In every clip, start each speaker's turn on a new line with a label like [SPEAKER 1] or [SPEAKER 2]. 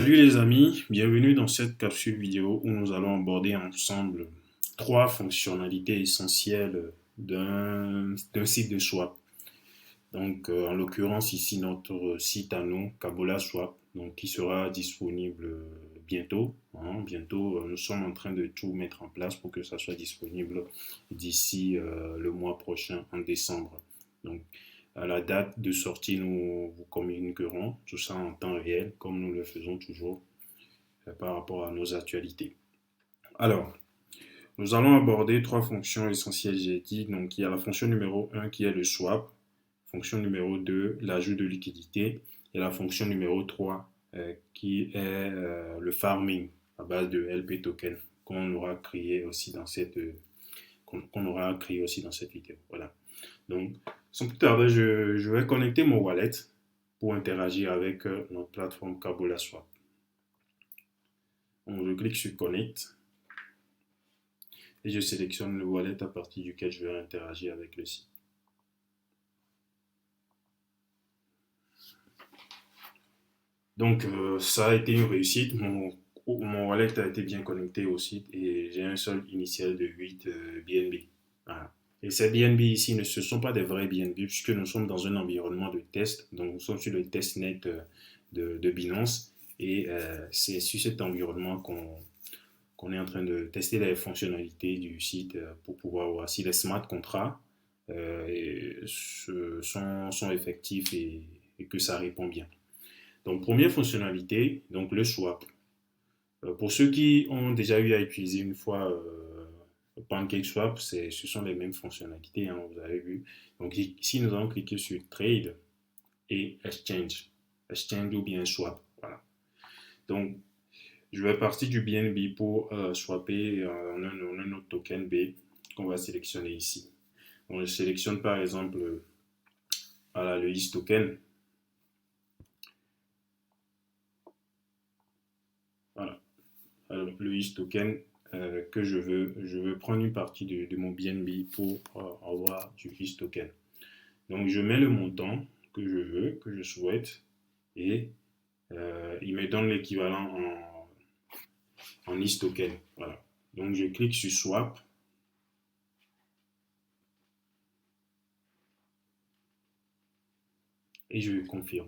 [SPEAKER 1] Salut les amis, bienvenue dans cette capsule vidéo où nous allons aborder ensemble trois fonctionnalités essentielles d'un site de swap. Donc en l'occurrence ici notre site à nous, Kabola Swap, donc qui sera disponible bientôt. Bientôt, nous sommes en train de tout mettre en place pour que ça soit disponible d'ici le mois prochain, en décembre. Donc à la date de sortie, nous vous communiquerons tout ça en temps réel, comme nous le faisons toujours par rapport à nos actualités. Alors, nous allons aborder trois fonctions essentielles, j'ai dit. Donc, il y a la fonction numéro 1 qui est le swap, fonction numéro 2, l'ajout de liquidité, et la fonction numéro 3 qui est le farming à base de LP token qu'on aura créé aussi dans cette vidéo. Voilà. Donc, sans plus tarder, je vais connecter mon wallet pour interagir avec notre plateforme Kabola Swap. Donc, je clique sur Connect et je sélectionne le wallet à partir duquel je vais interagir avec le site. Donc, ça a été une réussite. Mon wallet a été bien connecté au site et j'ai un solde initial de 8 BNB. Voilà. Et ces BNB ici, ce ne sont pas des vrais BNB puisque nous sommes dans un environnement de test. Donc, nous sommes sur le testnet de Binance et c'est sur cet environnement qu'on est en train de tester les fonctionnalités du site pour pouvoir voir si les smart contracts sont effectifs et que ça répond bien. Donc, première fonctionnalité, donc le swap. Pour ceux qui ont déjà eu à utiliser une fois PancakeSwap, ce sont les mêmes fonctionnalités, hein, vous avez vu. Donc ici, nous allons cliquer sur Trade et Exchange. Exchange ou bien Swap. Voilà. Donc, je vais partir du BNB pour swapper un autre token B qu'on va sélectionner ici. Donc, je sélectionne par exemple voilà, le IS token. Voilà. Alors, le IS token que je veux prendre une partie de mon BNB pour avoir du IS token. Donc, je mets le montant que je veux, que je souhaite, et il me donne l'équivalent en IS token. Voilà. Donc, je clique sur Swap. Et je confirme.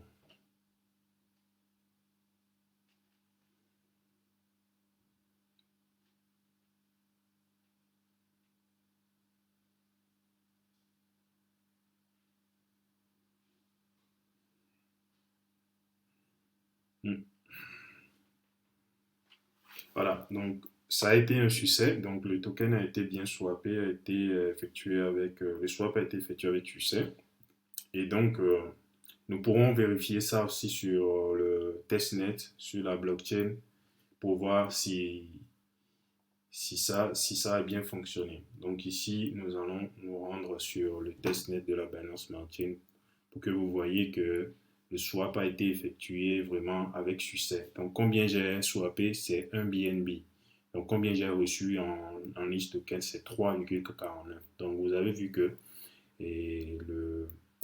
[SPEAKER 1] Voilà, donc ça a été un succès. Donc le token a été bien swappé, a été effectué avec le swap a été effectué avec succès. Et donc nous pourrons vérifier ça aussi sur le testnet, sur la blockchain, pour voir si ça a bien fonctionné. Donc ici, nous allons nous rendre sur le testnet de la Binance Smart Chain pour que vous voyez que le swap a été effectué vraiment avec succès. Donc combien j'ai swappé, c'est 1 BNB. Donc combien j'ai reçu en liste token, c'est 3,49. Donc vous avez vu que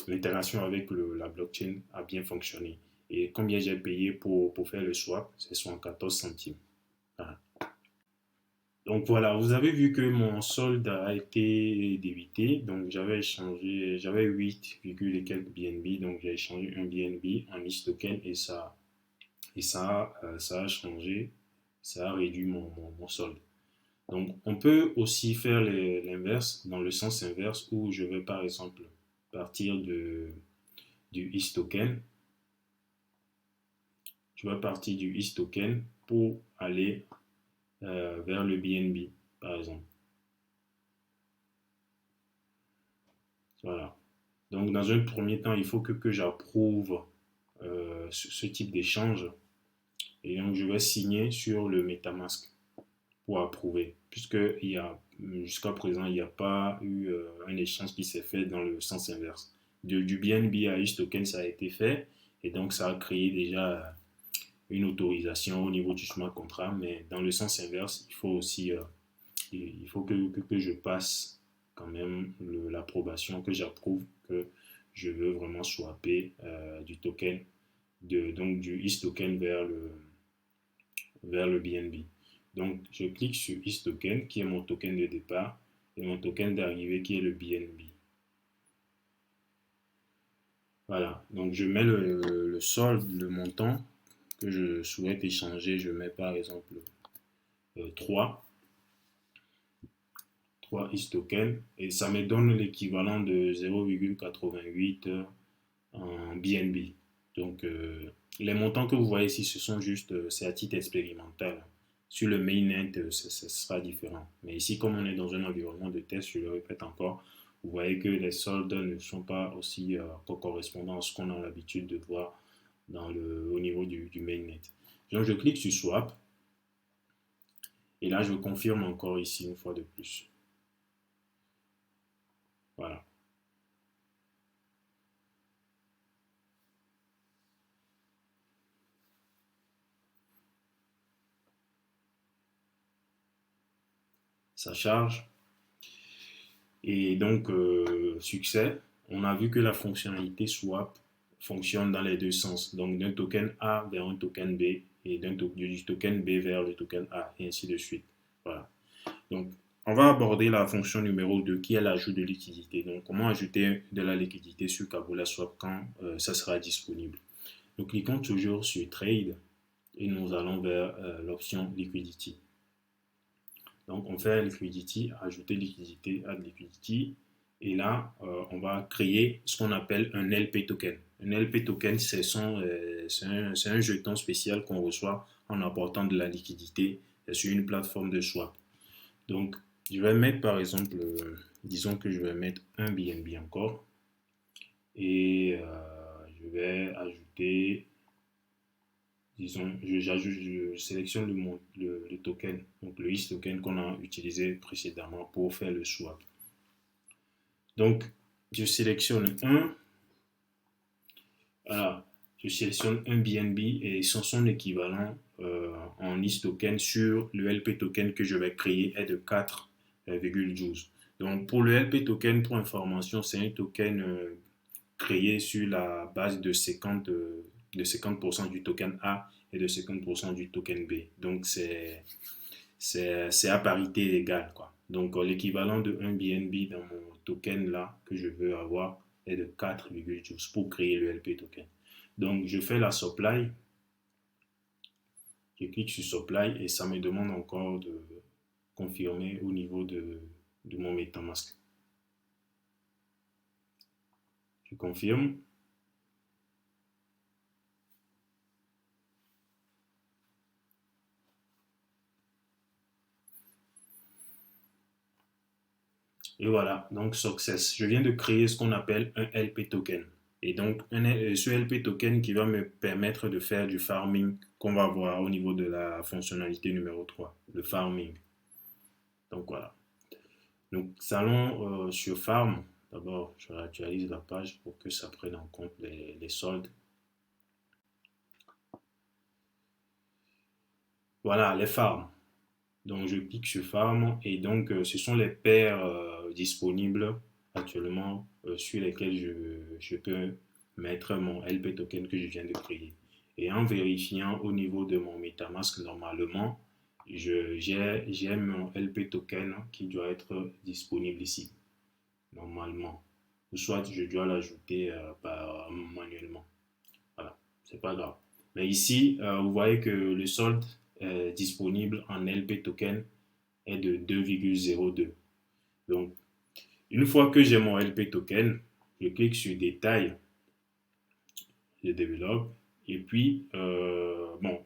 [SPEAKER 1] l'interaction avec la blockchain a bien fonctionné. Et combien j'ai payé pour faire le swap, c'est 74 centimes. Voilà. Donc voilà, vous avez vu que mon solde a été débité. Donc j'avais 8, et quelques BNB. Donc j'ai échangé un BNB en liste token ça a changé, ça a réduit mon solde. Donc on peut aussi faire l'inverse, dans le sens inverse où je vais par exemple partir du IS token. Je vais partir du IS token pour aller vers le BNB, par exemple. Voilà. Donc, dans un premier temps, il faut que j'approuve ce type d'échange. Et donc, je vais signer sur le MetaMask pour approuver. Puisque jusqu'à présent, il n'y a pas eu un échange qui s'est fait dans le sens inverse. Du BNB à token, ça a été fait. Et donc, ça a créé déjà une autorisation au niveau du smart contract. Mais dans le sens inverse, il faut aussi il faut que je passe quand même l'approbation, que j'approuve que je veux vraiment swapper du token, donc du IS token vers le BNB. Donc, je clique sur ISToken, qui est mon token de départ, et mon token d'arrivée, qui est le BNB. Voilà, donc je mets le solde, le montant que je souhaite échanger. Je mets par exemple 3 ISToken, et ça me donne l'équivalent de 0,88 en BNB. Donc, les montants que vous voyez ici, ce sont juste, c'est à titre expérimental. Sur le mainnet, ce sera différent. Mais ici, comme on est dans un environnement de test, je le répète encore, vous voyez que les soldes ne sont pas aussi correspondants à ce qu'on a l'habitude de voir au niveau du mainnet. Donc, je clique sur Swap. Et là, je confirme encore ici une fois de plus. Voilà. Ça charge. Et donc, succès, on a vu que la fonctionnalité swap fonctionne dans les deux sens. Donc, d'un token A vers un token B et du token B vers le token A, et ainsi de suite. Voilà. Donc, on va aborder la fonction numéro 2 qui est l'ajout de liquidité. Donc, comment ajouter de la liquidité sur Kabula Swap quand ça sera disponible. Nous cliquons toujours sur Trade et nous allons vers l'option Liquidity. Donc, on fait liquidity, ajouter liquidité, add liquidity. Et là, on va créer ce qu'on appelle un LP token. Un LP token, c'est un jeton spécial qu'on reçoit en apportant de la liquidité sur une plateforme de swap. Donc, je vais mettre par exemple, disons que je vais mettre un BNB encore. Et je vais ajouter, disons, je sélectionne le token, donc le IS token qu'on a utilisé précédemment pour faire le swap. Donc, je sélectionne je sélectionne un BNB et son équivalent en IS token sur le LP token que je vais créer est de 4,12. Donc, pour le LP token, pour information, c'est un token créé sur la base de 50% du token A et de 50% du token B. Donc, c'est à parité égale, quoi. Donc, l'équivalent de 1 BNB dans mon token là que je veux avoir est de 4,12 pour créer le LP token. Donc, je fais la supply. Je clique sur supply et ça me demande encore de confirmer au niveau de mon MetaMask. Je confirme. Et voilà, donc success. Je viens de créer ce qu'on appelle un LP token. Et donc, ce LP token qui va me permettre de faire du farming qu'on va voir au niveau de la fonctionnalité numéro 3, le farming. Donc voilà. Donc, allons sur Farm. D'abord, je réactualise la page pour que ça prenne en compte les soldes. Voilà, les farms. Donc, je clique sur Farm et donc, ce sont les paires disponibles actuellement sur lesquelles je peux mettre mon LP token que je viens de créer. Et en vérifiant au niveau de mon MetaMask, normalement, j'ai mon LP token qui doit être disponible ici, normalement. Ou soit je dois l'ajouter manuellement. Voilà, c'est pas grave. Mais ici, vous voyez que le solde disponible en LP token est de 2,02. Donc, une fois que j'ai mon LP token, je clique sur détail, je développe. Et puis, bon,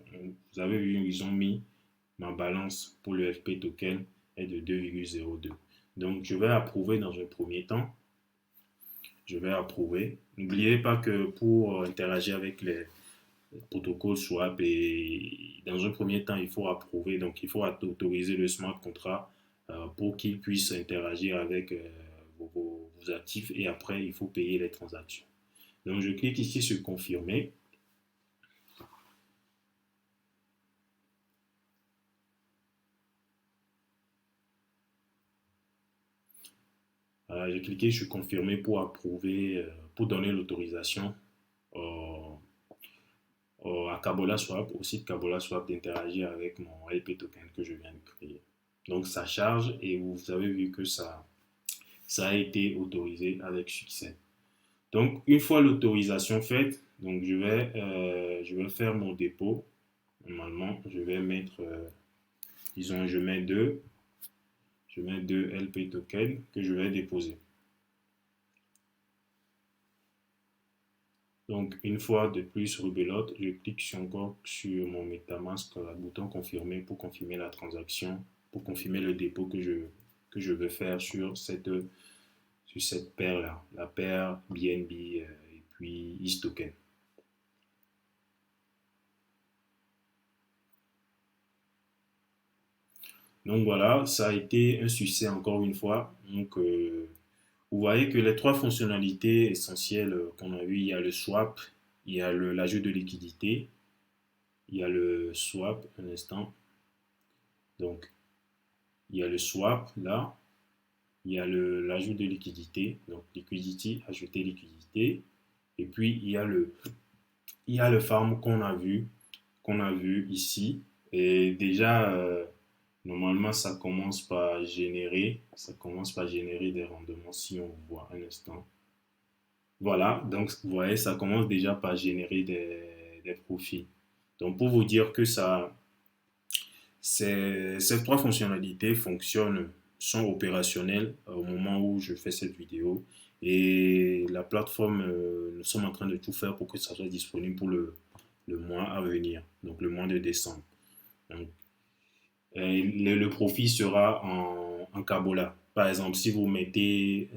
[SPEAKER 1] vous avez vu, ils ont mis ma balance pour le LP token est de 2,02. Donc, je vais approuver dans un premier temps. Je vais approuver. N'oubliez pas que pour interagir avec les protocoles swap, et dans un premier temps, il faut approuver. Donc, il faut autoriser le smart contract pour qu'il puisse interagir avec vos actifs et après, il faut payer les transactions. Donc, je clique ici sur confirmer. J'ai cliqué sur confirmer pour approuver, pour donner l'autorisation à Kabola Swap, au site Kabola Swap, d'interagir avec mon LP token que je viens de créer. Donc ça charge et vous avez vu que ça a été autorisé avec succès. Donc une fois l'autorisation faite, donc je vais faire mon dépôt. Normalement, je vais mettre, disons, je mets deux LP tokens que je vais déposer. Donc, une fois de plus, rebelote, je clique encore sur mon MetaMask, le bouton confirmer pour confirmer la transaction, pour confirmer le dépôt que je veux faire sur cette paire-là, la paire BNB et puis ETH Donc voilà, ça a été un succès encore une fois. Donc, vous voyez que les trois fonctionnalités essentielles qu'on a vues, il y a le swap, il y a l'ajout de liquidité, il y a le swap, un instant. Donc, il y a le swap là, il y a l'ajout de liquidité, donc liquidity, ajouter liquidité, et puis il y a le farm qu'on a vu ici. Et déjà, normalement, ça commence par générer des rendements si on voit un instant. Voilà, donc vous voyez, ça commence déjà par générer des profits. Donc pour vous dire que ces trois fonctionnalités sont opérationnelles au moment où je fais cette vidéo. Et la plateforme, nous sommes en train de tout faire pour que ça soit disponible pour le mois à venir, donc le mois de décembre. Donc, le profit sera en Kabola. Par exemple, si vous mettez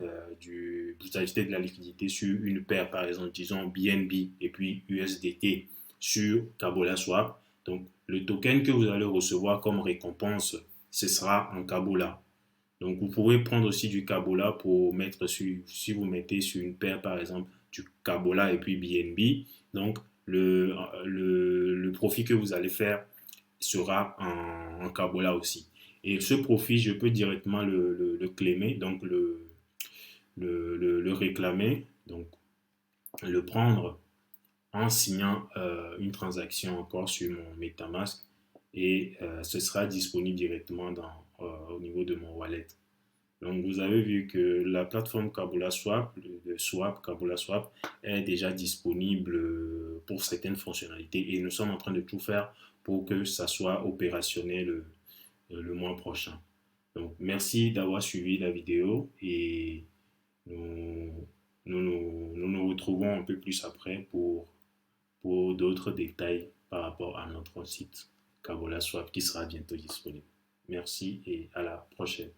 [SPEAKER 1] vous ajoutez de la liquidité sur une paire, par exemple, disons BNB et puis USDT sur Kabola Swap, donc le token que vous allez recevoir comme récompense, ce sera en Kabola. Donc vous pouvez prendre aussi du Kabola pour mettre si vous mettez sur une paire, par exemple, du Kabola et puis BNB, donc le profit que vous allez faire sera en Kabola aussi. Et ce profit, je peux directement le claimer, donc le réclamer, donc le prendre en signant une transaction encore sur mon MetaMask et ce sera disponible directement au niveau de mon wallet. Donc vous avez vu que la plateforme Kabola Swap, le swap Kabola Swap est déjà disponible pour certaines fonctionnalités et nous sommes en train de tout faire pour que ça soit opérationnel le mois prochain. Donc merci d'avoir suivi la vidéo et nous nous retrouvons un peu plus après pour d'autres détails par rapport à notre site Kabola Swap qui sera bientôt disponible. Merci et à la prochaine.